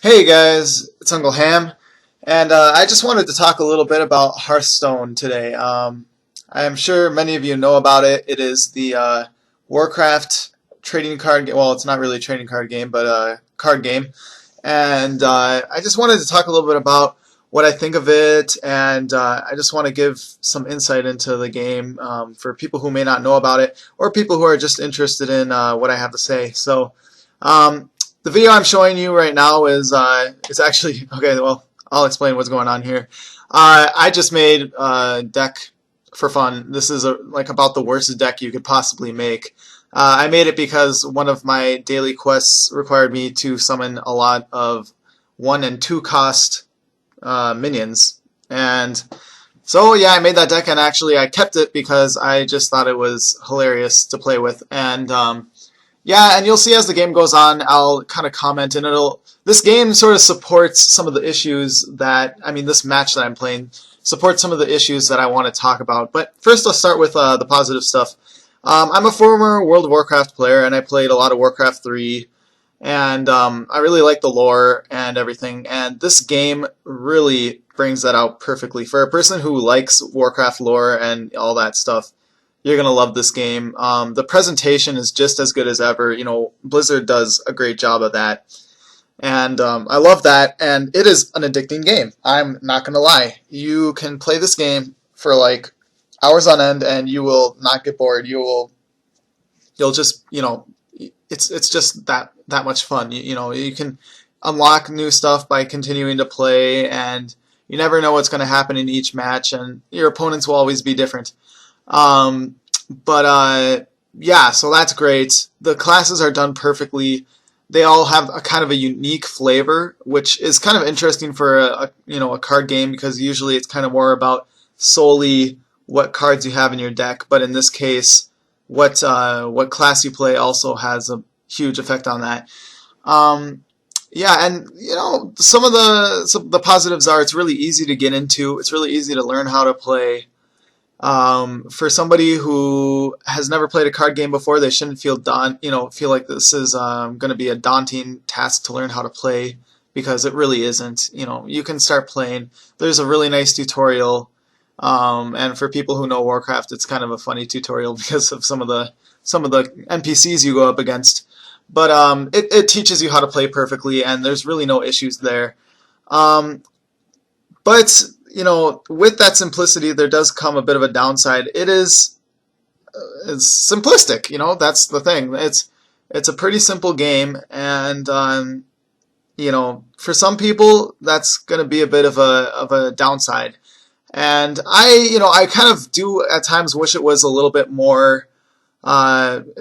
Hey guys, it's Uncle Ham, and I just wanted to talk a little bit about Hearthstone today. I am sure many of you know about it. It is the Warcraft trading card game. Well, it's not really a trading card game, but a card game. And I just wanted to talk a little bit about what I think of it, and I just want to give some insight into the game for people who may not know about it, or people who are just interested in what I have to say. Um, the video I'm showing you right now is it's actually okay. Well, I'll explain what's going on here. I just made a deck for fun. This is like about the worst deck you could possibly make. I made it because one of my daily quests required me to summon a lot of 1 and 2 cost minions, and so yeah, I made that deck, and actually I kept it because I just thought it was hilarious to play with. And yeah, and you'll see as the game goes on, I'll kind of comment, and this game sort of supports some of the issues that, this match that I'm playing supports some of the issues that I want to talk about. But first, let's start with the positive stuff. I'm a former World of Warcraft player, and I played a lot of Warcraft 3, and I really like the lore and everything, and this game really brings that out perfectly. For a person who likes Warcraft lore and all that stuff, you're going to love this game. The presentation is just as good as ever. You know, Blizzard does a great job of that. And I love that. And it is an addicting game. I'm not going to lie. You can play this game for like hours on end and you will not get bored. You'll just, it's just that much fun. You can unlock new stuff by continuing to play, and you never know what's going to happen in each match, and your opponents will always be different. Yeah, so that's great. The classes are done perfectly. They all have a kind of a unique flavor, which is kind of interesting for a card game, because usually it's kind of more about solely what cards you have in your deck. But in this case, what class you play also has a huge effect on that. Yeah, and some of the positives are it's really easy to get into. It's really easy to learn how to play. For somebody who has never played a card game before, they shouldn't feel like this is going to be a daunting task to learn how to play, because it really isn't. You can start playing. There's a really nice tutorial, and for people who know Warcraft, it's kind of a funny tutorial because of some of the NPCs you go up against. But it teaches you how to play perfectly, and there's really no issues there. But with that simplicity, there does come a bit of a downside. It's simplistic. That's the thing. It's a pretty simple game, and for some people, that's going to be a bit of a downside. And I kind of do at times wish it was a little bit more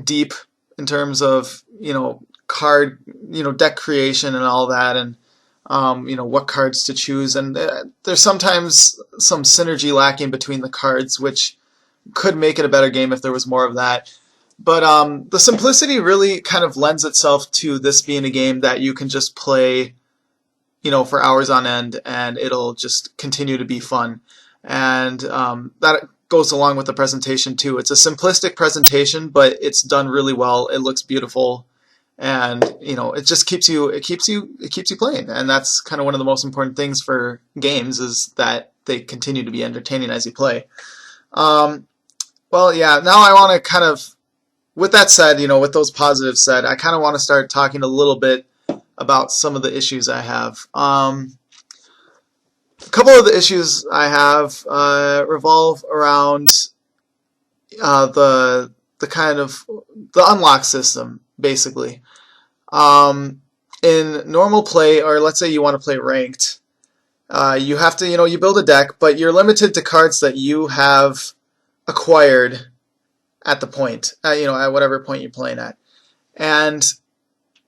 deep in terms of card deck creation and all that, and what cards to choose, and there's sometimes some synergy lacking between the cards, which could make it a better game if there was more of that. But the simplicity really kind of lends itself to this being a game that you can just play, for hours on end, and it'll just continue to be fun. And that goes along with the presentation too. It's a simplistic presentation, but it's done really well. It looks beautiful. And it just keeps you playing, and that's kind of one of the most important things for games, is that they continue to be entertaining as you play. Well, yeah. Now I want to kind of, with that said, with those positives said, I kind of want to start talking a little bit about some of the issues I have. A couple of the issues I have revolve around the kind of the unlock system, basically. In normal play, or let's say you want to play ranked, you have to, you build a deck, but you're limited to cards that you have acquired at the point, at whatever point you're playing at. And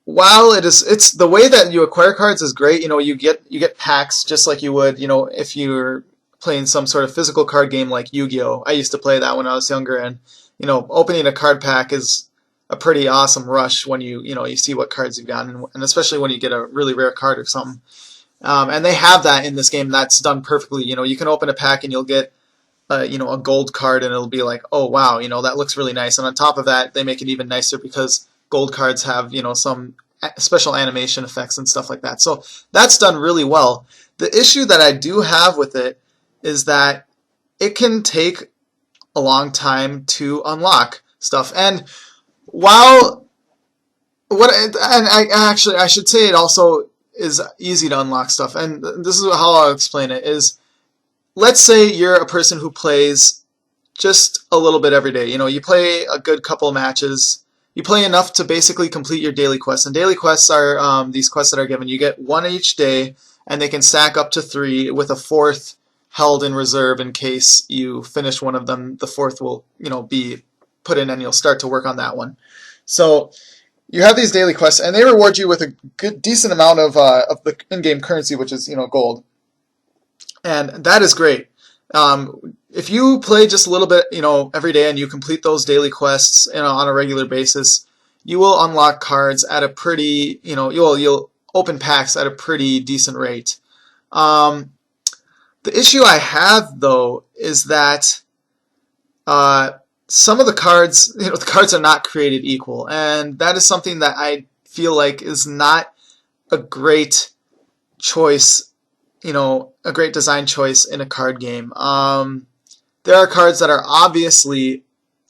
while it's the way that you acquire cards is great, you get packs just like you would, if you're playing some sort of physical card game like Yu-Gi-Oh! I used to play that when I was younger, and opening a card pack is a pretty awesome rush when you see what cards you've gotten, and especially when you get a really rare card or something. And they have that in this game. That's done perfectly. You can open a pack and you'll get a gold card, and it'll be like, oh wow, that looks really nice. And on top of that, they make it even nicer because gold cards have some special animation effects and stuff like that. So that's done really well. The issue that I do have with it is that it can take a long time to unlock stuff. And while I should say it also is easy to unlock stuff. And this is how I'll explain it is, let's say you're a person who plays just a little bit every day. You know, you play a good couple matches. You play enough to basically complete your daily quests. And daily quests are these quests that are given. You get one each day, and they can stack up to 3 with a 4th held in reserve in case you finish one of them. The 4th will, be put in, and you'll start to work on that one. So you have these daily quests, and they reward you with a decent amount of the in-game currency, which is gold, and that is great. If you play just a little bit, every day, and you complete those daily quests, on a regular basis, you will unlock cards at a pretty, you'll open packs at a pretty decent rate. The issue I have though is that some of the cards, the cards are not created equal, and that is something that I feel like is not a great choice, a great design choice in a card game. There are cards that are obviously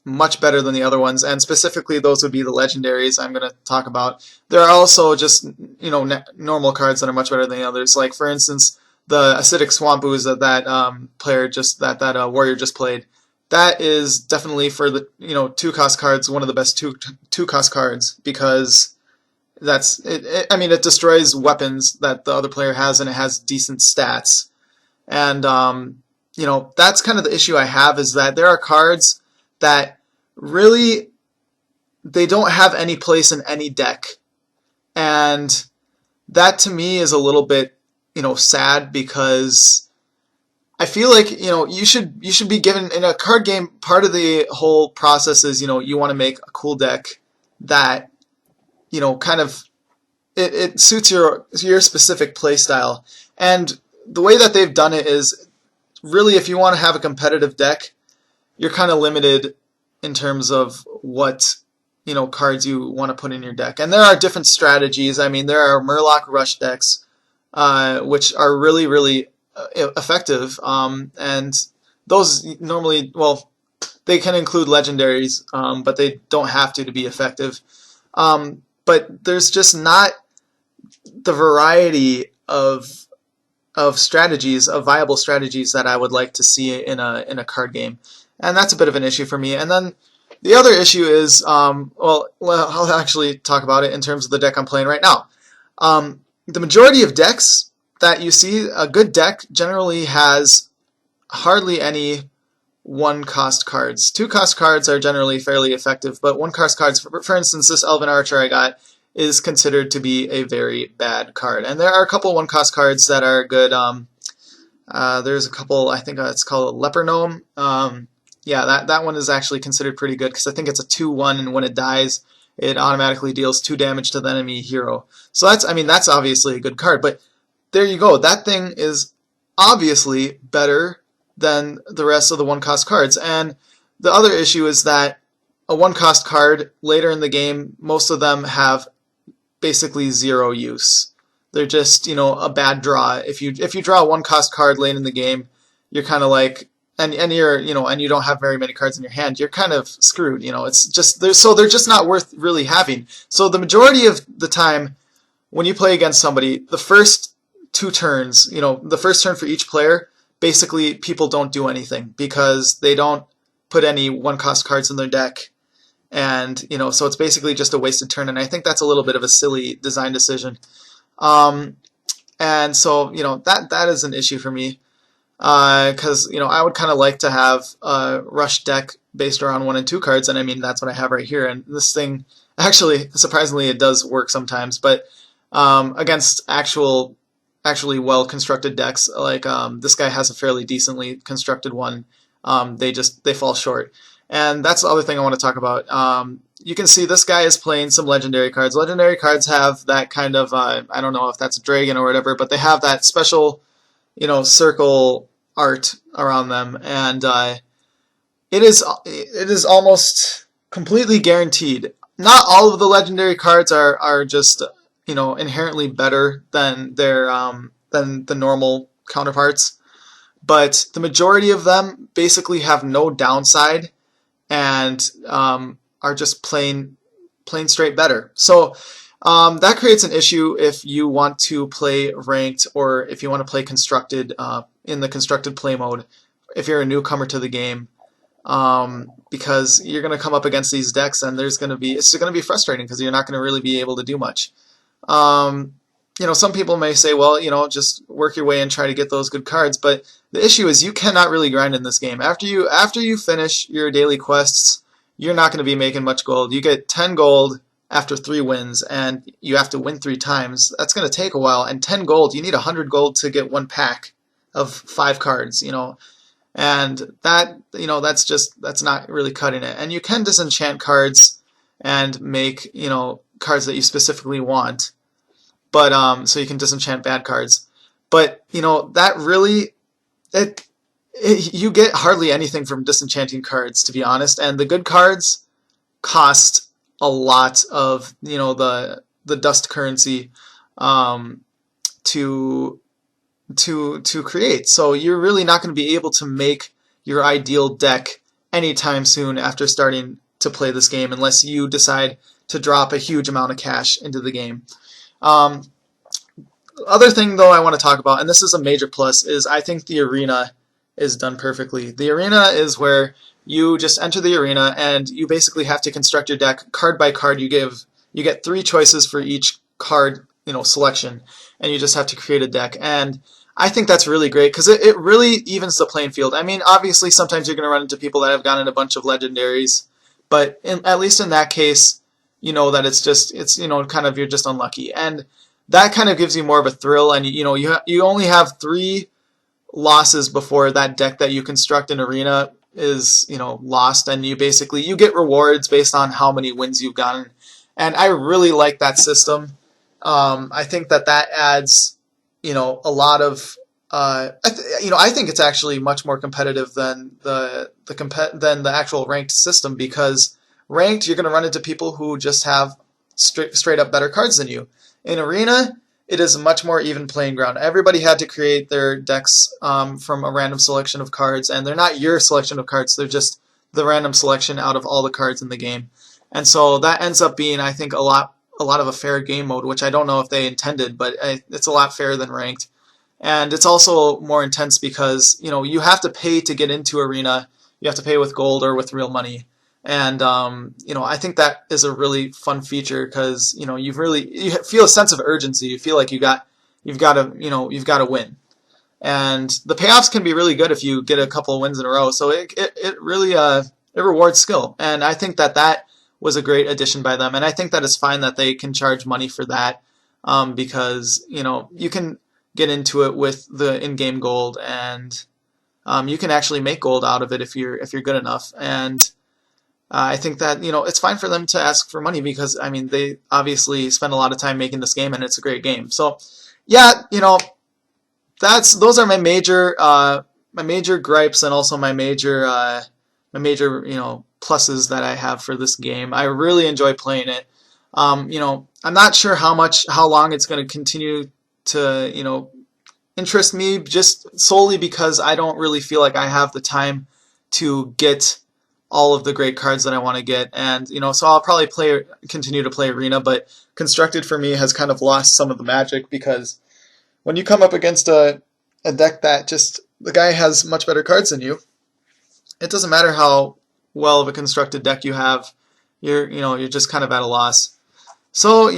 much better than the other ones, and specifically those would be the Legendaries I'm going to talk about. There are also just, normal cards that are much better than the others. Like, for instance, the Acidic Swamp Ooze that that warrior just played. That is definitely, for the 2-cost cards, one of the best 2-cost cards, because that's it. I mean, it destroys weapons that the other player has, and it has decent stats. And that's kind of the issue I have, is that there are cards that really, they don't have any place in any deck, and that to me is a little bit sad, because I feel like you should be given, in a card game, part of the whole process is you want to make a cool deck that kind of it suits your specific play style. And the way that they've done it is, really, if you want to have a competitive deck, you're kind of limited in terms of what cards you want to put in your deck. And there are different strategies. I mean, there are Murloc Rush decks, which are really, really effective, and those normally, well, they can include Legendaries, but they don't have to be effective. But there's just not the variety of strategies, of viable strategies, that I would like to see in a card game, and that's a bit of an issue for me. And then the other issue is, well, I'll actually talk about it in terms of the deck I'm playing right now. The majority of decks that you see, a good deck generally has hardly any 1-cost cards. 2-cost cards are generally fairly effective, but 1-cost cards, for instance, this Elven Archer I got, is considered to be a very bad card. And there are a couple 1-cost cards that are good. There's a couple, I think it's called Leper Gnome. Yeah, that one is actually considered pretty good, because I think it's a 2/1, and when it dies, it automatically deals 2 damage to the enemy hero. So that's obviously a good card, but there you go. That thing is obviously better than the rest of the 1-cost cards. And the other issue is that a 1-cost card later in the game, most of them have basically 0 use. They're just, a bad draw. If you draw a 1-cost card late in the game, you're kind of like, and you're, and you don't have very many cards in your hand, you're kind of screwed. It's just, they're just not worth really having. So the majority of the time, when you play against somebody, the first 2 turns, the first turn for each player, basically people don't do anything, because they don't put any 1-cost cards in their deck. And, so it's basically just a wasted turn, and I think that's a little bit of a silly design decision. And so, that is an issue for me, because, I would kind of like to have a rush deck based around 1 and 2 cards, and I mean, that's what I have right here. And this thing, actually, surprisingly, it does work sometimes, but against actually well-constructed decks, like this guy has a fairly decently constructed one, they fall short. And that's the other thing I want to talk about. You can see this guy is playing some legendary cards. Legendary cards have that kind of, I don't know if that's a dragon or whatever, but they have that special, circle art around them, and it is almost completely guaranteed. Not all of the legendary cards are just inherently better than than the normal counterparts, but the majority of them basically have no downside and are just plain straight better. So that creates an issue if you want to play ranked or if you want to play constructed in the constructed play mode. If you're a newcomer to the game, because you're going to come up against these decks and it's going to be frustrating because you're not going to really be able to do much. Some people may say, well, just work your way and try to get those good cards, but the issue is you cannot really grind in this game. After you finish your daily quests, you're not going to be making much gold. You get 10 gold after 3 wins, and you have to win 3 times. That's going to take a while, and 10 gold, you need 100 gold to get 1 pack of 5 cards, and that's not really cutting it. And you can disenchant cards and make, cards that you specifically want, but so you can disenchant bad cards. But that really you get hardly anything from disenchanting cards, to be honest, and the good cards cost a lot of the dust currency to create. So you're really not going to be able to make your ideal deck anytime soon after starting to play this game, unless you decide to drop a huge amount of cash into the game. Other thing, though, I want to talk about, and this is a major plus, is I think the arena is done perfectly. The arena is where you just enter the arena and you basically have to construct your deck card by card. You get 3 choices for each card selection, and you just have to create a deck. And I think that's really great because it really evens the playing field. I mean, obviously sometimes you're going to run into people that have gotten a bunch of legendaries, but at least in that case, that it's kind of, you're just unlucky, and that kind of gives you more of a thrill. And you only have 3 losses before that deck that you construct in arena is lost, and you get rewards based on how many wins you've gotten. And I really like that system. I think that adds a lot of I think it's actually much more competitive than the actual ranked system, because ranked, you're going to run into people who just have straight up better cards than you. In arena, it is a much more even playing ground. Everybody had to create their decks from a random selection of cards, and they're not your selection of cards, they're just the random selection out of all the cards in the game. And so that ends up being, I think, a lot of a fair game mode, which I don't know if they intended, but it's a lot fairer than ranked. And it's also more intense because you have to pay to get into arena. You have to pay with gold or with real money. And I think that is a really fun feature because you feel a sense of urgency. You feel like you've got to win, and the payoffs can be really good if you get a couple of wins in a row. So it really it rewards skill, and I think that was a great addition by them. And I think that it's fine that they can charge money for that, because you can get into it with the in-game gold, and you can actually make gold out of it if you're good enough. And I think that it's fine for them to ask for money because I mean they obviously spend a lot of time making this game, and it's a great game. So yeah, those are my major gripes, and also my major pluses that I have for this game. I really enjoy playing it. I'm not sure how long it's going to continue to interest me, just solely because I don't really feel like I have the time to get all of the great cards that I want to get. And so I'll probably continue to play arena, but constructed for me has kind of lost some of the magic, because when you come up against a deck that just the guy has much better cards than you, it doesn't matter how well of a constructed deck you have, you're just kind of at a loss. So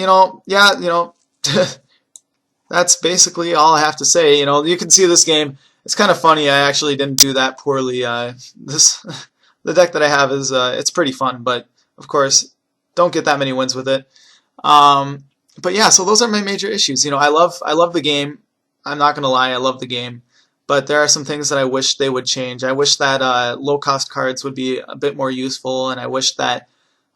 that's basically all I have to say. You can see this game. It's kind of funny. I actually didn't do that poorly. The deck that I have is it's pretty fun, but of course, don't get that many wins with it. But yeah, so those are my major issues. I love the game. I'm not gonna lie, I love the game. But there are some things that I wish they would change. I wish that low-cost cards would be a bit more useful, and I wish that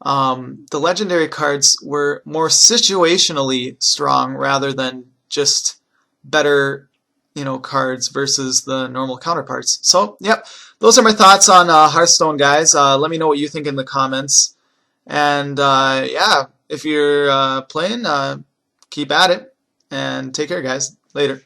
the legendary cards were more situationally strong rather than just better, cards versus the normal counterparts. So, yep, those are my thoughts on Hearthstone, guys. Let me know what you think in the comments. And yeah, if you're playing, keep at it, and take care, guys. Later.